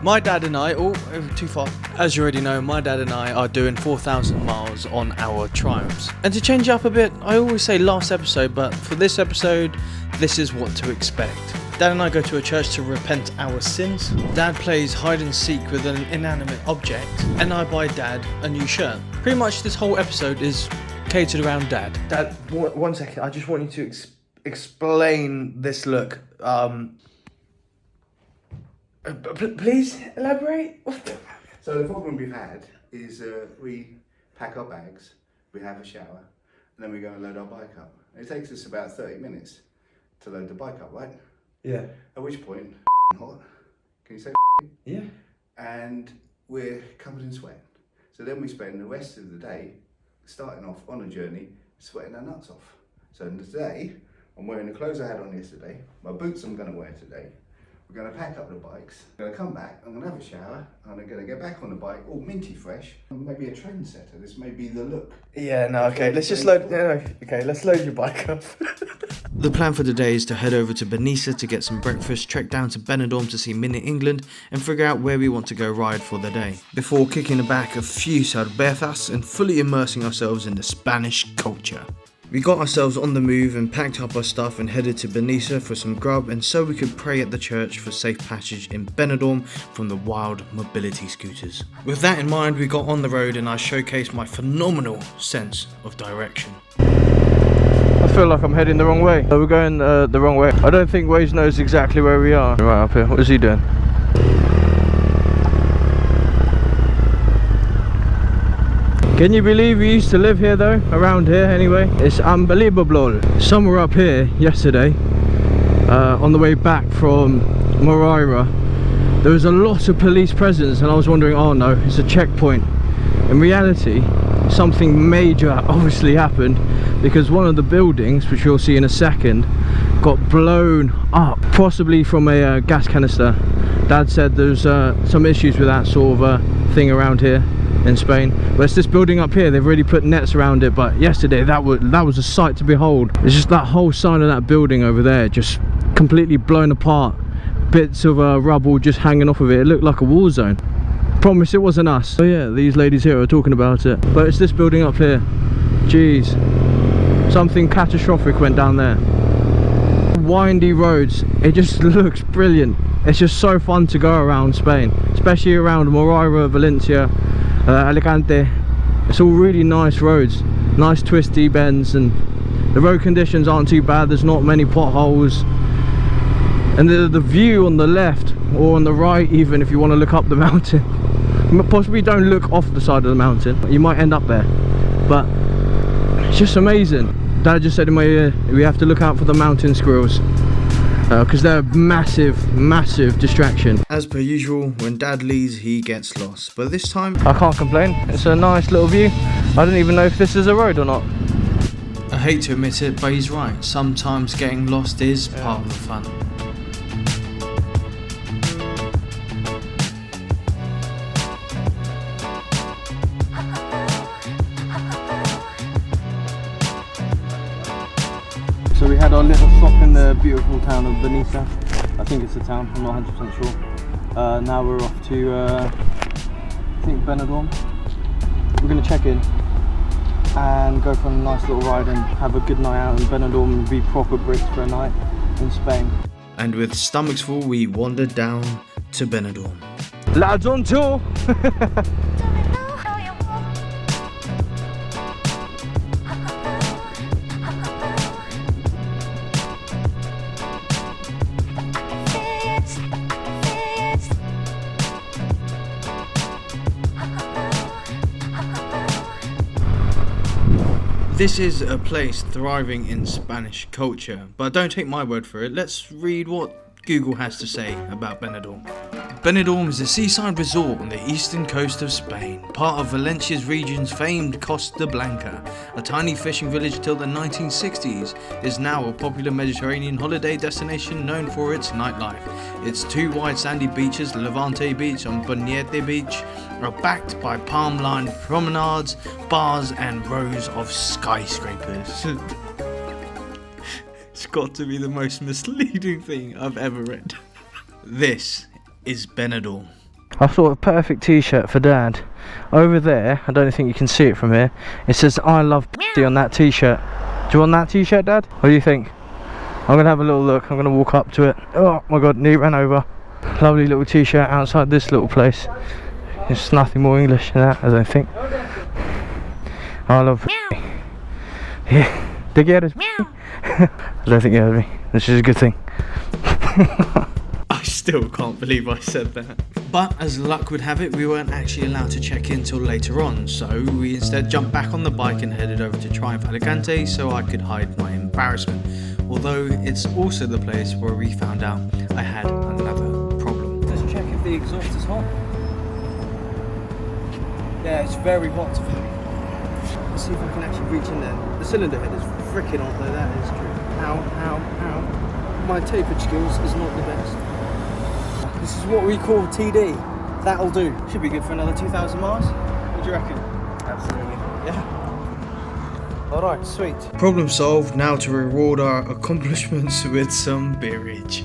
My dad and I, too far. As you already know, my dad and I are doing 4,000 miles on our Triumphs. And to change up a bit, I always say last episode, but for this episode, this is what to expect. Dad and I go to a church to repent our sins. Dad plays hide and seek with an inanimate object, and I buy Dad a new shirt. Pretty much this whole episode is catered around Dad. Dad, one second, I just want you to explain this look. Please elaborate. So the problem we've had is we pack our bags, we have a shower, and then we go and load our bike up. It takes us about 30 minutes to load the bike up, right? Yeah. At which point, hot. Can you say? Yeah. And we're covered in sweat. So then we spend the rest of the day starting off on a journey, sweating our nuts off. So today, I'm wearing the clothes I had on yesterday, my boots I'm going to wear today. We're going to pack up the bikes, I'm going to come back, I'm going to have a shower, and I'm going to get back on the bike, all minty fresh. Maybe a trendsetter, this may be the look. Yeah, no, okay, let's just load, okay, let's load your bike up. The plan for the day is to head over to Benidorm to get some breakfast, trek down to Benidorm to see Mini England, and figure out where we want to go ride for the day. Before kicking back a few cervezas and fully immersing ourselves in the Spanish culture. We got ourselves on the move and packed up our stuff and headed to Benidorm for some grub, and so we could pray at the church for safe passage in Benidorm from the wild mobility scooters. With that in mind, we got on the road and I showcased my phenomenal sense of direction. I feel like I'm heading the wrong way. We're going the wrong way. I don't think Waze knows exactly where we are. Right up here, what is he doing? Can you believe we used to live here though? Around here anyway. It's unbelievable. Somewhere up here yesterday, on the way back from Moreira, there was a lot of police presence and I was wondering, oh no, it's a checkpoint. In reality, something major obviously happened because one of the buildings, which you'll see in a second, got blown up, possibly from a gas canister. Dad said there's some issues with that sort of thing around here in Spain. But it's this building up here, they've already put nets around it, but yesterday that was a sight to behold. It's just that whole side of that building over there just completely blown apart, bits of rubble just hanging off of it. It looked like a war zone. Promise it wasn't us. Oh yeah, these ladies here are talking about it, but it's this building up here. Jeez, something catastrophic went down there. Windy roads, it just looks brilliant. It's just so fun to go around Spain, especially around Moreira, Valencia, Alicante. It's all really nice roads, nice twisty bends, and the road conditions aren't too bad. There's not many potholes, and the view on the left or on the right, even if you want to look up the mountain, possibly don't look off the side of the mountain, you might end up there, but it's just amazing. Dad just said in my ear, we have to look out for the mountain squirrels because they're a massive distraction. As per usual, when Dad leads, he gets lost, but this time I can't complain. It's a nice little view. I don't even know if this is a road or not. I hate to admit it, but he's right. Sometimes getting lost is part of the fun. So we had our little stop in the beautiful town of Benidorm. I think it's a town, I'm not 100% sure. Now we're off to, I think Benidorm. We're going to check in and go for a nice little ride and have a good night out in Benidorm and be proper Brits for a night in Spain. And with stomachs full, we wandered down to Benidorm. Lads on tour! This is a place thriving in Spanish culture, but don't take my word for it. Let's read what Google has to say about Benidorm. Benidorm is a seaside resort on the eastern coast of Spain, part of Valencia's region's famed Costa Blanca. A tiny fishing village till the 1960s, is now a popular Mediterranean holiday destination known for its nightlife. Its two wide sandy beaches, Levante Beach and Bonete Beach, are backed by palm-lined promenades, bars and rows of skyscrapers. It's got to be the most misleading thing I've ever read. This is Benidorm. I thought a perfect t-shirt for Dad. Over there, I don't think you can see it from here, it says I love p***y on that t-shirt. Do you want that t-shirt, Dad? What do you think? I'm gonna have a little look. I'm gonna walk up to it. Oh my god, nearly ran over. Lovely little t-shirt outside this little place. It's nothing more English than that, I don't think. I love p***y. Yeah, did you hear this? I don't think you heard me, which is a good thing. I still can't believe I said that. But as luck would have it, we weren't actually allowed to check in till later on, so we instead jumped back on the bike and headed over to Triumph Alicante so I could hide my embarrassment. Although it's also the place where we found out I had another problem. Let's check if the exhaust is hot. Yeah, it's very hot. Let's see if I can actually reach in there. The cylinder head is freaking hot though, that is true. Ow, ow, ow. My tapered skills is not the best. This is what we call TD. That'll do. Should be good for another 2,000 miles. What do you reckon? Absolutely. Yeah. Alright, sweet. Problem solved. Now to reward our accomplishments with some beerage.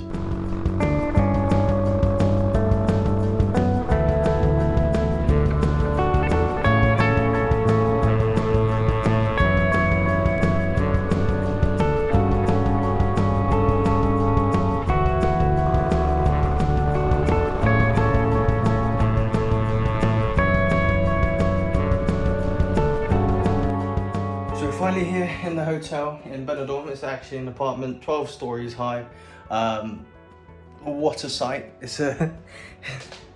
Finally here in the hotel in Benidorm. It's actually an apartment 12 stories high. What a sight. It's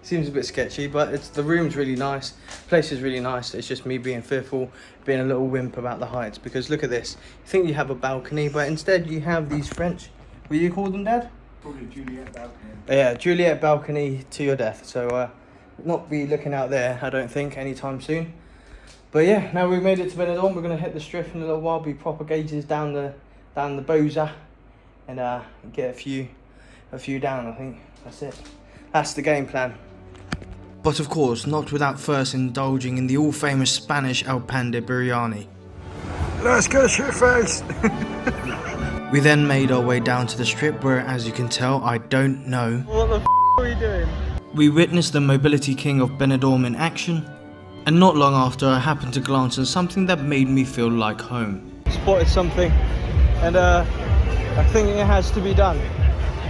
seems a bit sketchy, but the room's really nice, place is really nice. It's just me being fearful, being a little wimp about the heights, because look at this. You think you have a balcony, but instead you have these French, what do you call them, Dad? Probably Juliet balcony. Yeah, Juliet balcony to your death. So not be looking out there, I don't think, anytime soon. But yeah, now we've made it to Benidorm, we're going to hit the strip in a little while, be proper gauges down the Boza, and get a few down, I think. That's it. That's the game plan. But of course, not without first indulging in the all-famous Spanish El Pan de Biryani. Let's get shit faced! We then made our way down to the strip where, as you can tell, I don't know. What the f*** are you doing? We witnessed the mobility king of Benidorm in action. And not long after, I happened to glance at something that made me feel like home. Spotted something, and I think it has to be done,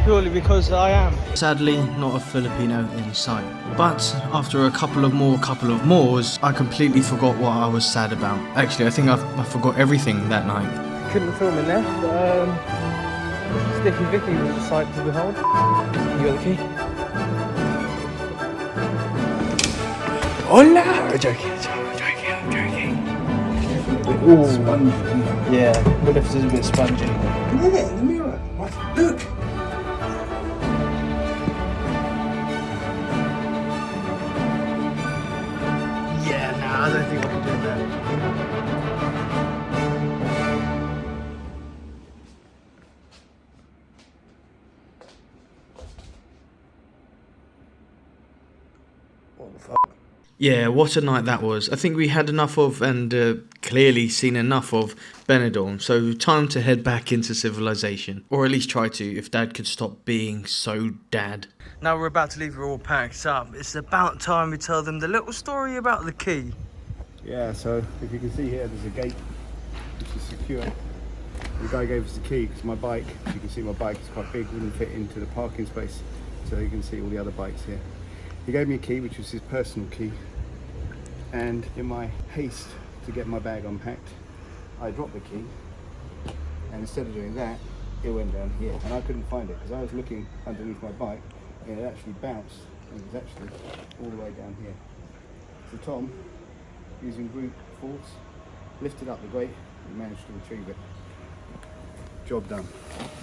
purely because I am. Sadly, not a Filipino in sight. But after a couple of mores, I completely forgot what I was sad about. Actually, I think I forgot everything that night. Couldn't film in there, but Sticky Vicky was a sight to behold. You got the key? Hola! I'm joking. Ooh. Spongy. Yeah, what if it's a bit spongy? Look at it in the mirror. Look! Yeah, nah, I don't think I can do that. What the fuck? Yeah, what a night that was. I think we had enough of, and clearly seen enough of, Benidorm, so time to head back into civilization. Or at least try to, if Dad could stop being so Dad. Now we're about to leave, we're all packed up. It's about time we tell them the little story about the key. Yeah, so if you can see here, there's a gate which is secure. The guy gave us the key because my bike, as you can see my bike is quite big, wouldn't fit into the parking space. So you can see all the other bikes here. He gave me a key, which was his personal key, and in my haste to get my bag unpacked, I dropped the key, and instead of doing that, it went down here, and I couldn't find it because I was looking underneath my bike, and it actually bounced, and it was actually all the way down here. So Tom, using brute force, lifted up the grate and managed to retrieve it. Job done.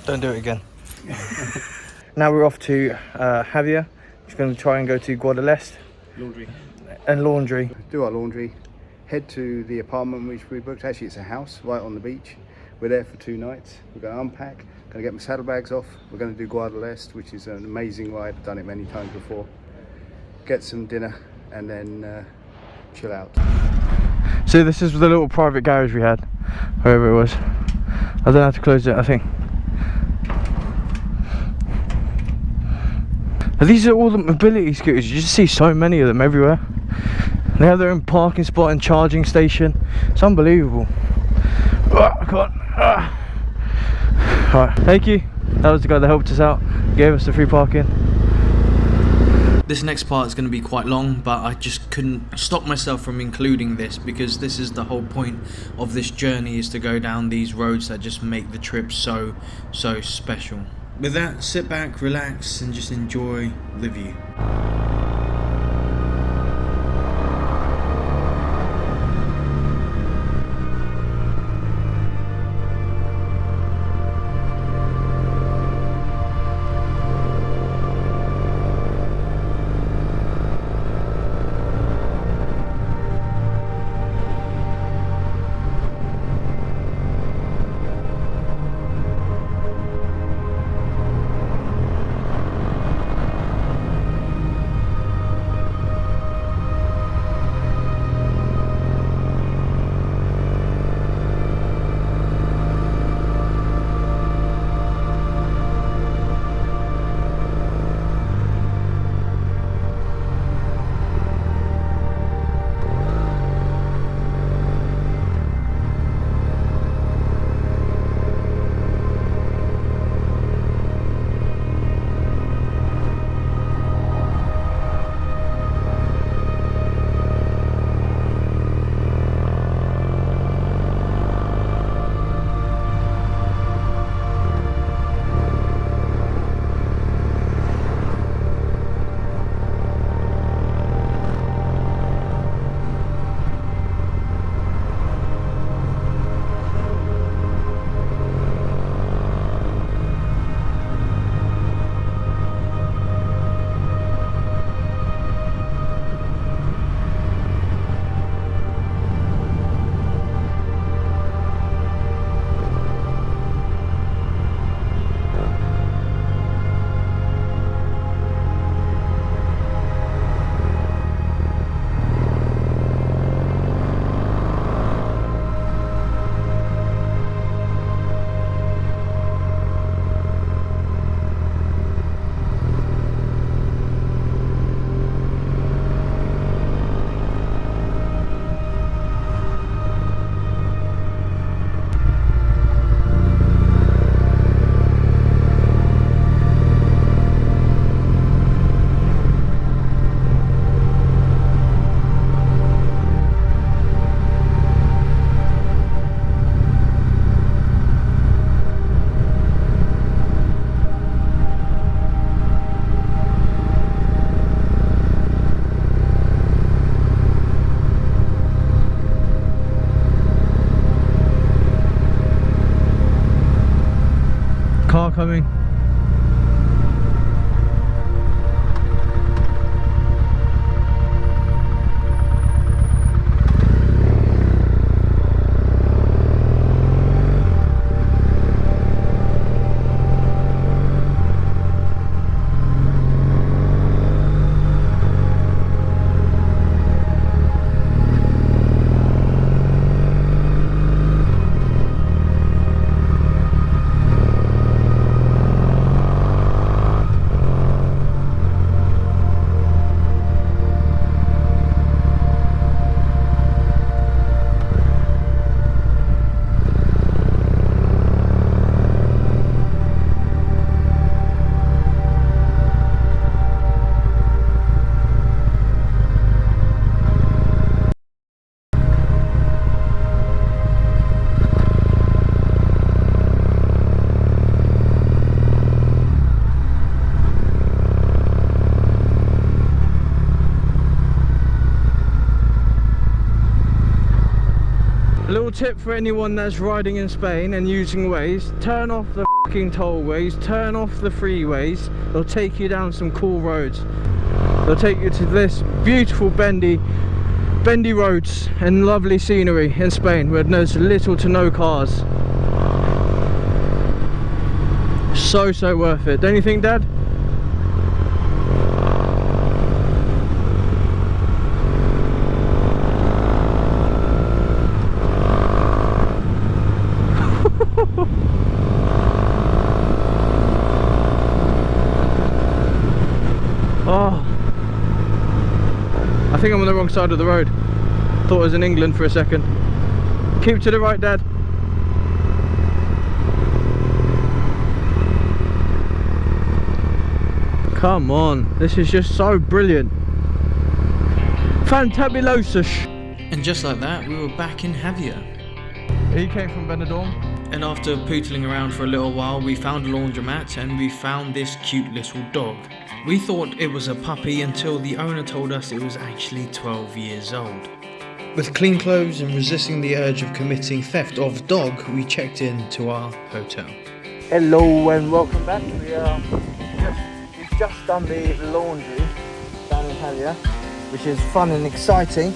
Don't do it again. Now we're off to Javea. We're going to try and go to Guadalest. Laundry. And laundry. Do our laundry, head to the apartment which we booked. Actually, it's a house right on the beach. We're there for 2 nights. We're going to unpack, going to get my saddlebags off. We're going to do Guadalest, which is an amazing ride. I've done it many times before. Get some dinner and then chill out. So this is the little private garage we had, wherever it was. I don't have to close it, I think. These are all the mobility scooters. You just see so many of them everywhere. They have their own parking spot and charging station. It's unbelievable. I can't. Alright, thank you. That was the guy that helped us out, gave us the free parking. This next part is going to be quite long, but I just couldn't stop myself from including this, because this is the whole point of this journey, is to go down these roads that just make the trip so special. With that, sit back, relax, and just enjoy the view. Car coming. Little tip for anyone that's riding in Spain and using Waze: turn off the fucking tollways, turn off the freeways. They'll take you down some cool roads. They'll take you to this beautiful bendy roads and lovely scenery in Spain where there's little to no cars. So worth it, don't you think, Dad? I think I'm on the wrong side of the road. Thought it was in England for a second. Keep to the right, Dad. Come on, this is just so brilliant. Fantabulous. And just like that, we were back in Javea. He came from Benidorm. And after pootling around for a little while, we found a laundromat and we found this cute little dog. We thought it was a puppy until the owner told us it was actually 12 years old. With clean clothes and resisting the urge of committing theft of dog, we checked in to our hotel. Hello and welcome back. We've just done the laundry down in Javea, which is fun and exciting.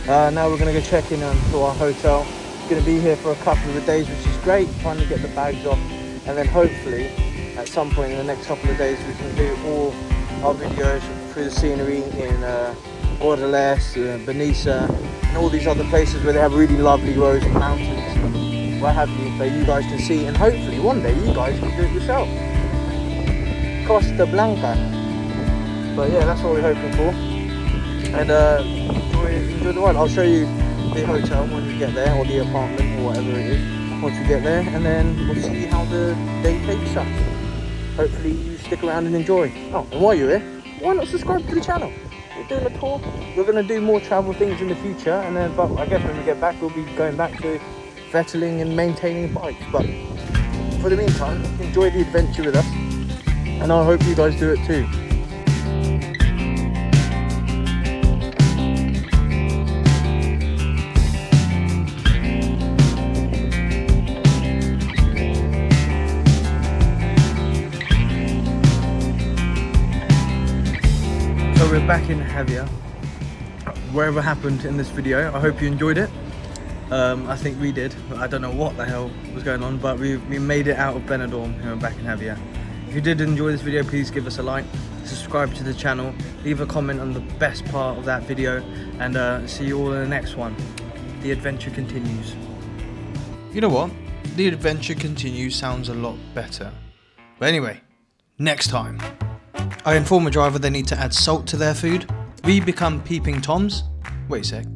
Now we're going to go check in to our hotel. Going to be here for a couple of days, which is great, trying to get the bags off, and then hopefully at some point in the next couple of days we can do all our videos through the scenery in Bordales, Benissa, and all these other places where they have really lovely roads and mountains, what have you, that you guys can see, and hopefully one day you guys can do it yourself. Costa Blanca. But yeah, that's what we're hoping for, and enjoy the ride. I'll show you the hotel when we get there, or the apartment, or whatever it is, once we get there, and then we'll see how the day takes us. Hopefully you stick around and enjoy. Oh, and while you're here, why not subscribe to the channel? We're doing a tour. We're going to do more travel things in the future, and then, but I guess when we get back, we'll be going back to vettling and maintaining bikes. But for the meantime, enjoy the adventure with us, and I hope you guys do it too. We're back in Javea. Wherever happened in this video, I hope you enjoyed it. I think we did. I don't know what the hell was going on, but we made it out of Benidorm and we're back in Javea. If you did enjoy this video, please give us a like, subscribe to the channel, leave a comment on the best part of that video, and see you all in the next one. The adventure continues. You know what? The adventure continues sounds a lot better. But anyway, next time. I inform a driver they need to add salt to their food. We become peeping toms. Wait a sec.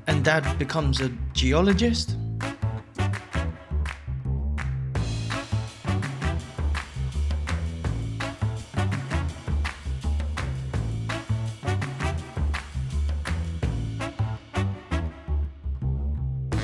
And Dad becomes a geologist?